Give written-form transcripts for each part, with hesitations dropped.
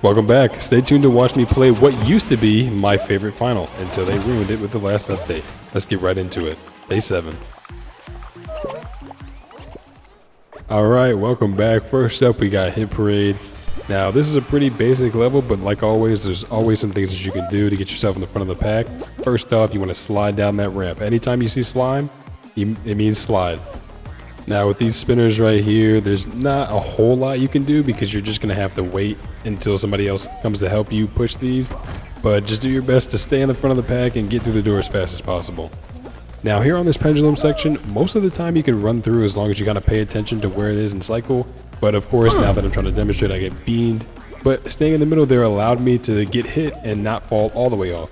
Welcome back. Stay tuned to watch me play what used to be my favorite final until they ruined it with the last update. Let's get right into it. Day 7. Alright, welcome back. First up, we got Hit Parade. Now, this is a pretty basic level, but like always, there's always some things that you can do to get yourself in the front of the pack. First off, you want to slide down that ramp. Anytime you see slime, it means slide. Now, with these spinners right here, there's not a whole lot you can do because you're just going to have to wait until somebody else comes to help you push these. But just do your best to stay in the front of the pack and get through the door as fast as possible. Now, here on this pendulum section, most of the time you can run through as long as you kind of pay attention to where it is in cycle. But of course, now that I'm trying to demonstrate, I get beamed. But staying in the middle there allowed me to get hit and not fall all the way off.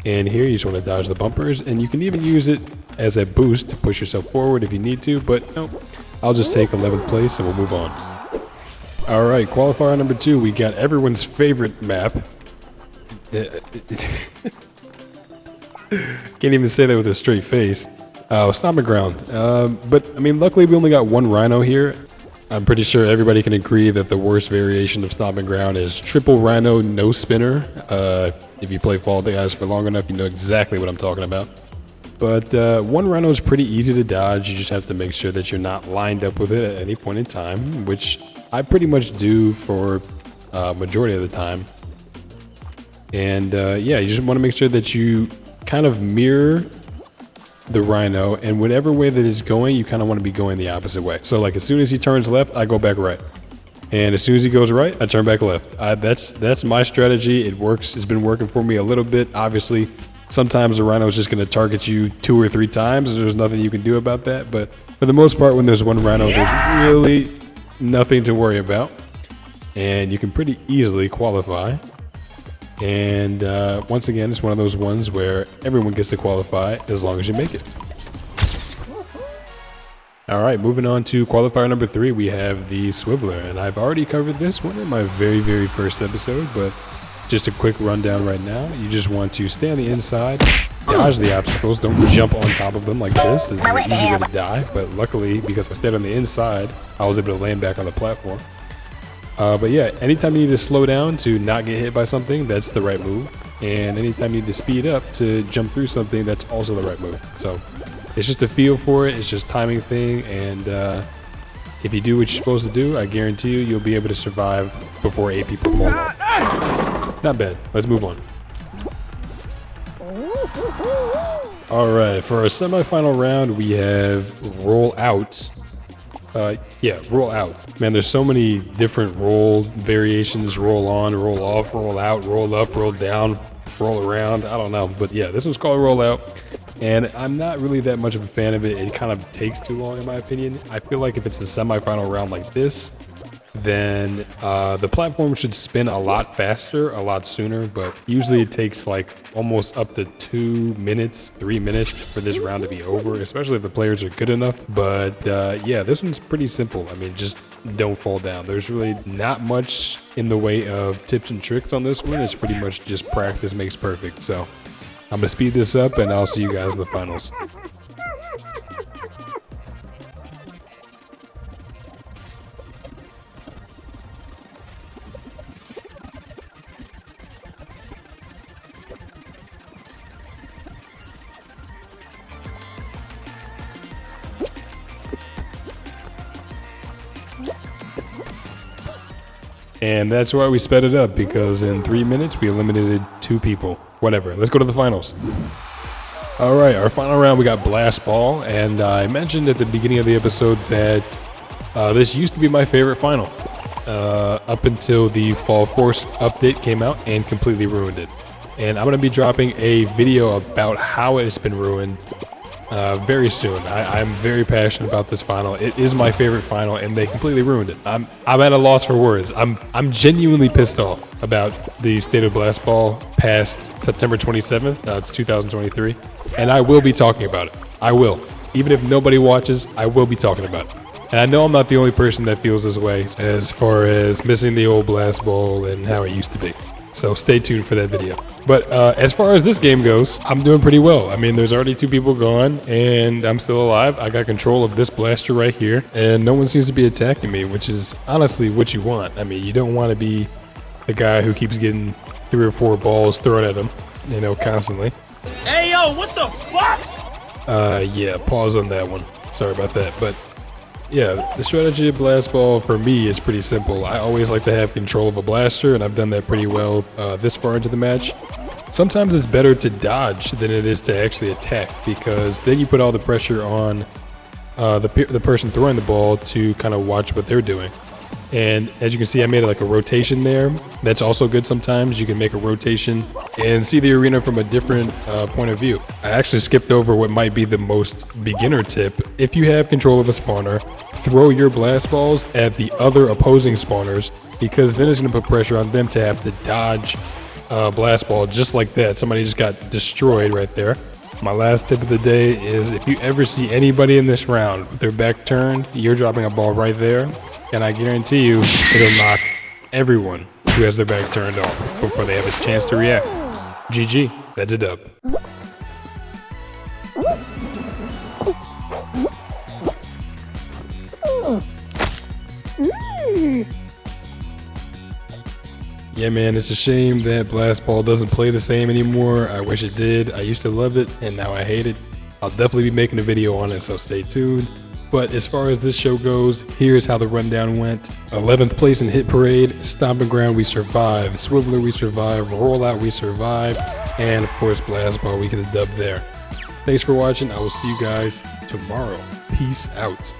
And here you just want to dodge the bumpers, and you can even use it as a boost to push yourself forward if you need to, but no, I'll just take 11th place and we'll move on. Alright, qualifier number 2, we got everyone's favorite map. Can't even say that with a straight face. Stompin ground. But I mean, luckily we only got one Rhino here. I'm pretty sure everybody can agree that the worst variation of Stompin ground is triple Rhino, no spinner. If you play Fall Guys for long enough, you know exactly what I'm talking about. But one Rhino is pretty easy to dodge. You just have to make sure that you're not lined up with it at any point in time, which I pretty much do for majority of the time. And yeah, you just want to make sure that you kind of mirror the Rhino, and whatever way that it's going, you kind of want to be going the opposite way. So like as soon as he turns left, I go back right. And as soon as he goes right, I turn back left. That's my strategy. It works. It's been working for me a little bit. Obviously, sometimes the Rhino is just going to target you 2 or 3 times. And there's nothing you can do about that. But for the most part, when there's one Rhino, there's really nothing to worry about. And you can pretty easily qualify. And once again, it's one of those ones where everyone gets to qualify as long as you make it. All right, moving on to qualifier number 3, we have the Swiveller, and I've already covered this one in my very first episode, but just a quick rundown right now. You just want to stay on the inside, dodge the obstacles, don't jump on top of them like this. This is an easy way to die, but luckily, because I stayed on the inside, I was able to land back on the platform. But yeah, anytime you need to slow down to not get hit by something, that's the right move. And anytime you need to speed up to jump through something, that's also the right move. So it's just a feel for it. It's just timing thing. And if you do what you're supposed to do, I guarantee you'll be able to survive before 8 people fall off. So, not bad. Let's move on. All right, for our semifinal round, we have roll out. Roll out. Man, there's so many different roll variations. Roll on, roll off, roll out, roll up, roll down, roll around. I don't know. But yeah, this one's called roll out. And I'm not really that much of a fan of it. It kind of takes too long in my opinion. I feel like if it's a semifinal round like this, then the platform should spin a lot faster, a lot sooner. But usually it takes like almost up to 2 minutes, 3 minutes for this round to be over, especially if the players are good enough. But yeah, this one's pretty simple. I mean, just don't fall down. There's really not much in the way of tips and tricks on this one. It's pretty much just practice makes perfect. So I'm gonna speed this up and I'll see you guys in the finals. And that's why we sped it up, because in 3 minutes we eliminated 2 people. Whatever, let's go to the finals. All right, our final round, we got Blast Ball. And I mentioned at the beginning of the episode that this used to be my favorite final. Up until the Fall Force update came out and completely ruined it. And I'm gonna be dropping a video about how it's been ruined very soon. I'm very passionate about this final. It is my favorite final, and they completely ruined it. I'm at a loss for words. I'm genuinely pissed off about the state of Blast Ball past September 27th, 2023, and I will be talking about it. I will. Even if nobody watches, I will be talking about it. And I know I'm not the only person that feels this way as far as missing the old Blast Ball and how it used to be. So stay tuned for that video. But as far as this game goes, I'm doing pretty well. I mean, there's already 2 people gone, and I'm still alive. I got control of this blaster right here, and no one seems to be attacking me, which is honestly what you want. I mean, you don't want to be the guy who keeps getting 3 or 4 balls thrown at him, you know, constantly. Hey, yo, what the fuck? Yeah, pause on that one. Sorry about that. But yeah, the strategy of blast ball for me is pretty simple. I always like to have control of a blaster, and I've done that pretty well this far into the match. Sometimes it's better to dodge than it is to actually attack, because then you put all the pressure on the person throwing the ball to kind of watch what they're doing. And as you can see, I made like a rotation there. That's also good sometimes. You can make a rotation and see the arena from a different point of view. I actually skipped over what might be the most beginner tip. If you have control of a spawner, throw your blast balls at the other opposing spawners, because then it's going to put pressure on them to have to dodge blast ball just like that. Somebody just got destroyed right there. My last tip of the day is, if you ever see anybody in this round with their back turned, you're dropping a ball right there, and I guarantee you it'll knock everyone who has their back turned off before they have a chance to react. GG, that's a dub. Yeah, man, it's a shame that blast ball doesn't play the same anymore. I wish it did. I used to love it, and now I hate it. I'll definitely be making a video on it, so stay tuned. But as far as this show goes, here's how the rundown went. 11th place in Hit Parade, Stompin' Ground we survived, Swiveller we survived, Rollout we survived, and of course Blast Ball we get a dub there. Thanks for watching. I will see you guys tomorrow. Peace out.